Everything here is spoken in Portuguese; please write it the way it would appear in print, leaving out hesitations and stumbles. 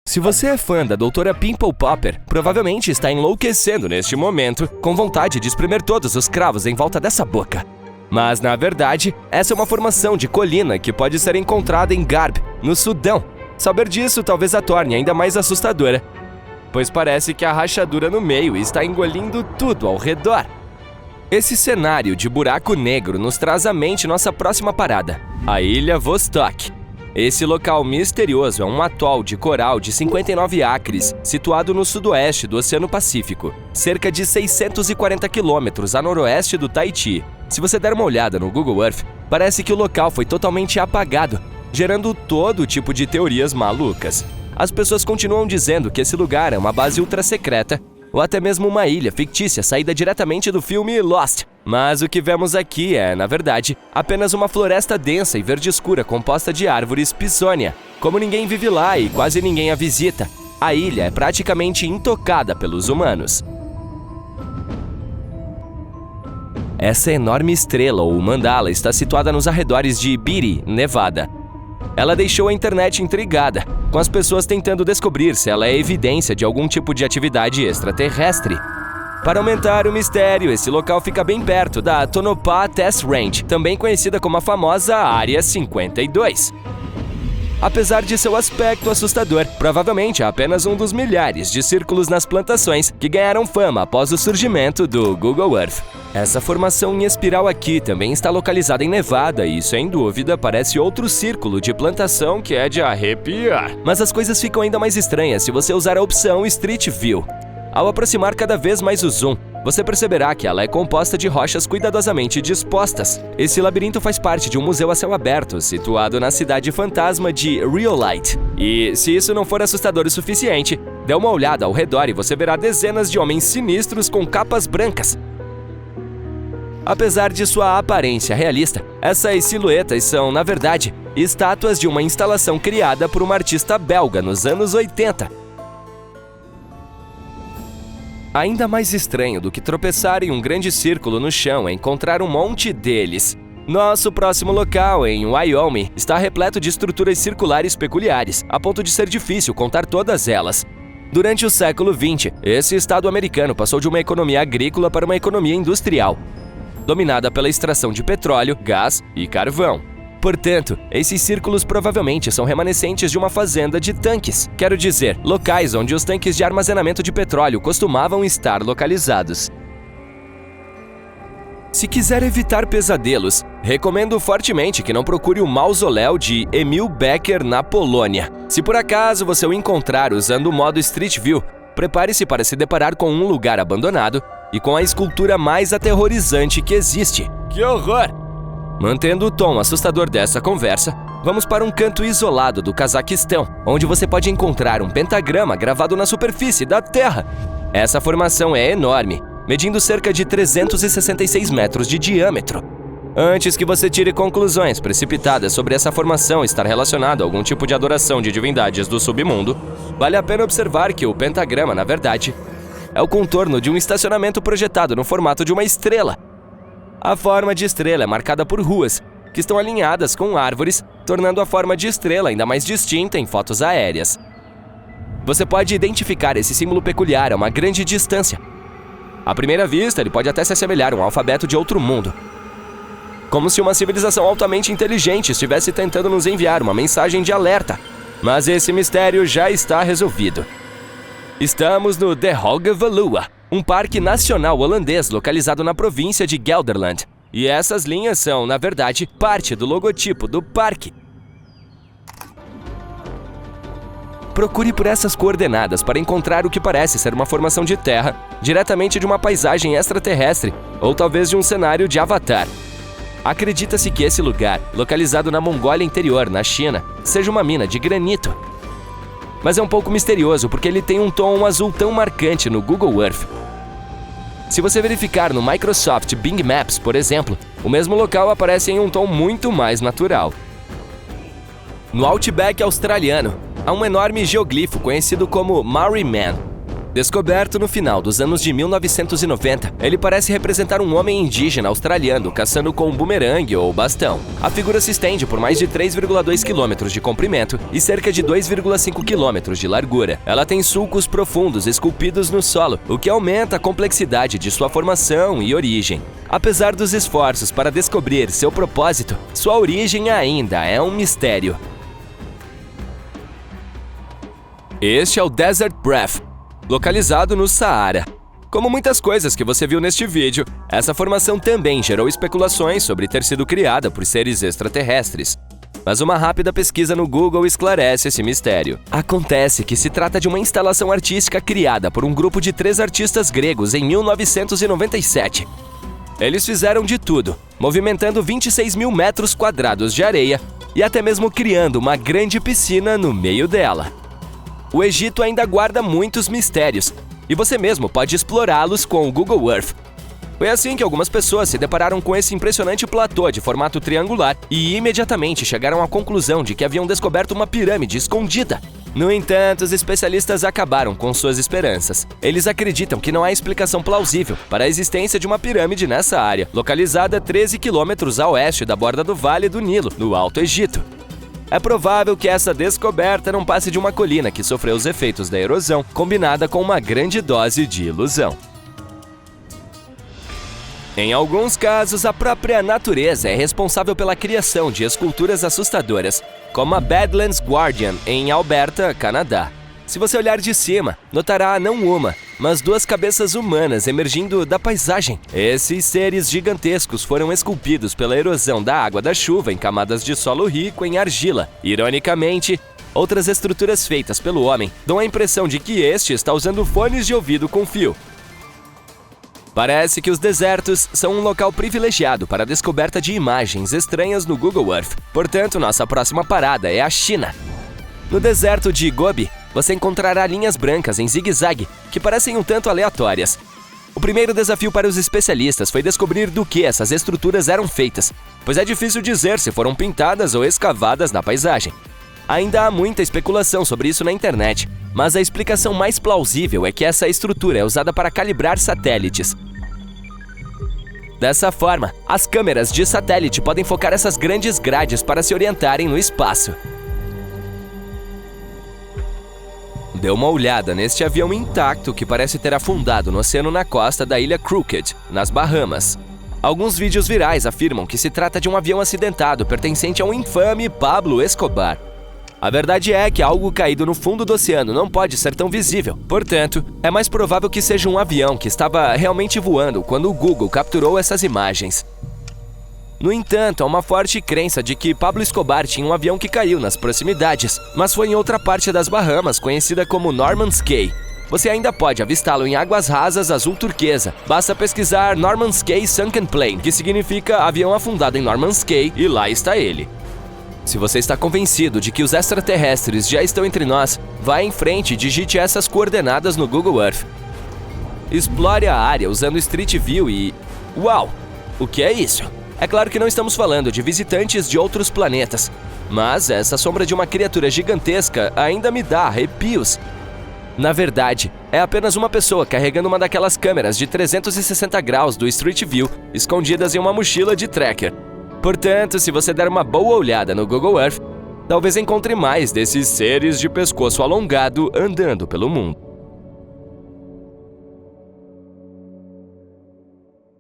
Se você é fã da Doutora Pimple Popper, provavelmente está enlouquecendo neste momento, com vontade de espremer todos os cravos em volta dessa boca. Mas, na verdade, essa é uma formação de colina que pode ser encontrada em Garb, no Sudão. Saber disso talvez a torne ainda mais assustadora, pois parece que a rachadura no meio está engolindo tudo ao redor. Esse cenário de buraco negro nos traz à mente nossa próxima parada, a Ilha Vostok. Esse local misterioso é um atol de coral de 59 acres, situado no sudoeste do Oceano Pacífico, cerca de 640 quilômetros a noroeste do Tahiti. Se você der uma olhada no Google Earth, parece que o local foi totalmente apagado, gerando todo tipo de teorias malucas. As pessoas continuam dizendo que esse lugar é uma base ultra secreta, ou até mesmo uma ilha fictícia saída diretamente do filme Lost. Mas o que vemos aqui é, na verdade, apenas uma floresta densa e verde escura composta de árvores Pisonia. Como ninguém vive lá e quase ninguém a visita, a ilha é praticamente intocada pelos humanos. Essa enorme estrela ou mandala está situada nos arredores de Beatty, Nevada. Ela deixou a internet intrigada, com as pessoas tentando descobrir se ela é evidência de algum tipo de atividade extraterrestre. Para aumentar o mistério, esse local fica bem perto da Tonopah Test Range, também conhecida como a famosa Área 52. Apesar de seu aspecto assustador, provavelmente é apenas um dos milhares de círculos nas plantações que ganharam fama após o surgimento do Google Earth. Essa formação em espiral aqui também está localizada em Nevada e, sem dúvida, parece outro círculo de plantação que é de arrepiar. Mas as coisas ficam ainda mais estranhas se você usar a opção Street View. Ao aproximar cada vez mais o zoom, você perceberá que ela é composta de rochas cuidadosamente dispostas. Esse labirinto faz parte de um museu a céu aberto, situado na cidade fantasma de Rhyolite. E, se isso não for assustador o suficiente, dê uma olhada ao redor e você verá dezenas de homens sinistros com capas brancas. Apesar de sua aparência realista, essas silhuetas são, na verdade, estátuas de uma instalação criada por uma artista belga nos anos 80. Ainda mais estranho do que tropeçar em um grande círculo no chão é encontrar um monte deles. Nosso próximo local, em Wyoming, está repleto de estruturas circulares peculiares, a ponto de ser difícil contar todas elas. Durante o século XX, esse estado americano passou de uma economia agrícola para uma economia industrial, dominada pela extração de petróleo, gás e carvão. Portanto, esses círculos provavelmente são remanescentes de uma fazenda de tanques. Quero dizer, locais onde os tanques de armazenamento de petróleo costumavam estar localizados. Se quiser evitar pesadelos, recomendo fortemente que não procure o mausoléu de Emil Becker na Polônia. Se por acaso você o encontrar usando o modo Street View, prepare-se para se deparar com um lugar abandonado e com a escultura mais aterrorizante que existe. Que horror! Mantendo o tom assustador dessa conversa, vamos para um canto isolado do Cazaquistão, onde você pode encontrar um pentagrama gravado na superfície da Terra. Essa formação é enorme, medindo cerca de 366 metros de diâmetro. Antes que você tire conclusões precipitadas sobre essa formação estar relacionada a algum tipo de adoração de divindades do submundo, vale a pena observar que o pentagrama, na verdade, é o contorno de um estacionamento projetado no formato de uma estrela. A forma de estrela é marcada por ruas, que estão alinhadas com árvores, tornando a forma de estrela ainda mais distinta em fotos aéreas. Você pode identificar esse símbolo peculiar a uma grande distância. À primeira vista, ele pode até se assemelhar a um alfabeto de outro mundo, como se uma civilização altamente inteligente estivesse tentando nos enviar uma mensagem de alerta. Mas esse mistério já está resolvido. Estamos no De Hoge Veluwe, um parque nacional holandês localizado na província de Gelderland. E essas linhas são, na verdade, parte do logotipo do parque. Procure por essas coordenadas para encontrar o que parece ser uma formação de terra, diretamente de uma paisagem extraterrestre, ou talvez de um cenário de Avatar. Acredita-se que esse lugar, localizado na Mongólia Interior, na China, seja uma mina de granito. Mas é um pouco misterioso porque ele tem um tom azul tão marcante no Google Earth. Se você verificar no Microsoft Bing Maps, por exemplo, o mesmo local aparece em um tom muito mais natural. No Outback australiano, há um enorme geoglifo conhecido como Maori Man. Descoberto no final dos anos de 1990, ele parece representar um homem indígena australiano caçando com um bumerangue ou bastão. A figura se estende por mais de 3,2 km de comprimento e cerca de 2,5 km de largura. Ela tem sulcos profundos esculpidos no solo, o que aumenta a complexidade de sua formação e origem. Apesar dos esforços para descobrir seu propósito, sua origem ainda é um mistério. Este é o Desert Breath, localizado no Saara. Como muitas coisas que você viu neste vídeo, essa formação também gerou especulações sobre ter sido criada por seres extraterrestres. Mas uma rápida pesquisa no Google esclarece esse mistério. Acontece que se trata de uma instalação artística criada por um grupo de 3 artistas gregos em 1997. Eles fizeram de tudo, movimentando 26 mil metros quadrados de areia e até mesmo criando uma grande piscina no meio dela. O Egito ainda guarda muitos mistérios, e você mesmo pode explorá-los com o Google Earth. Foi assim que algumas pessoas se depararam com esse impressionante platô de formato triangular e imediatamente chegaram à conclusão de que haviam descoberto uma pirâmide escondida. No entanto, os especialistas acabaram com suas esperanças. Eles acreditam que não há explicação plausível para a existência de uma pirâmide nessa área, localizada 13 quilômetros a oeste da borda do Vale do Nilo, no Alto Egito. É provável que essa descoberta não passe de uma colina que sofreu os efeitos da erosão, combinada com uma grande dose de ilusão. Em alguns casos, a própria natureza é responsável pela criação de esculturas assustadoras, como a Badlands Guardian, em Alberta, Canadá. Se você olhar de cima, notará não uma, mas 2 cabeças humanas emergindo da paisagem. Esses seres gigantescos foram esculpidos pela erosão da água da chuva em camadas de solo rico em argila. Ironicamente, outras estruturas feitas pelo homem dão a impressão de que este está usando fones de ouvido com fio. Parece que os desertos são um local privilegiado para a descoberta de imagens estranhas no Google Earth. Portanto, nossa próxima parada é a China. No deserto de Gobi, você encontrará linhas brancas em zigue-zague que parecem um tanto aleatórias. O primeiro desafio para os especialistas foi descobrir do que essas estruturas eram feitas, pois é difícil dizer se foram pintadas ou escavadas na paisagem. Ainda há muita especulação sobre isso na internet, mas a explicação mais plausível é que essa estrutura é usada para calibrar satélites. Dessa forma, as câmeras de satélite podem focar essas grandes grades para se orientarem no espaço. Dê uma olhada neste avião intacto que parece ter afundado no oceano na costa da ilha Crooked, nas Bahamas. Alguns vídeos virais afirmam que se trata de um avião acidentado pertencente a um infame Pablo Escobar. A verdade é que algo caído no fundo do oceano não pode ser tão visível. Portanto, é mais provável que seja um avião que estava realmente voando quando o Google capturou essas imagens. No entanto, há uma forte crença de que Pablo Escobar tinha um avião que caiu nas proximidades, mas foi em outra parte das Bahamas, conhecida como Norman's Cay. Você ainda pode avistá-lo em águas rasas azul turquesa. Basta pesquisar Norman's Cay Sunken Plane, que significa avião afundado em Norman's Cay, e lá está ele. Se você está convencido de que os extraterrestres já estão entre nós, vá em frente e digite essas coordenadas no Google Earth. Explore a área usando Street View e... Uau! O que é isso? É claro que não estamos falando de visitantes de outros planetas, mas essa sombra de uma criatura gigantesca ainda me dá arrepios. Na verdade, é apenas uma pessoa carregando uma daquelas câmeras de 360 graus do Street View, escondidas em uma mochila de trekker. Portanto, se você der uma boa olhada no Google Earth, talvez encontre mais desses seres de pescoço alongado andando pelo mundo.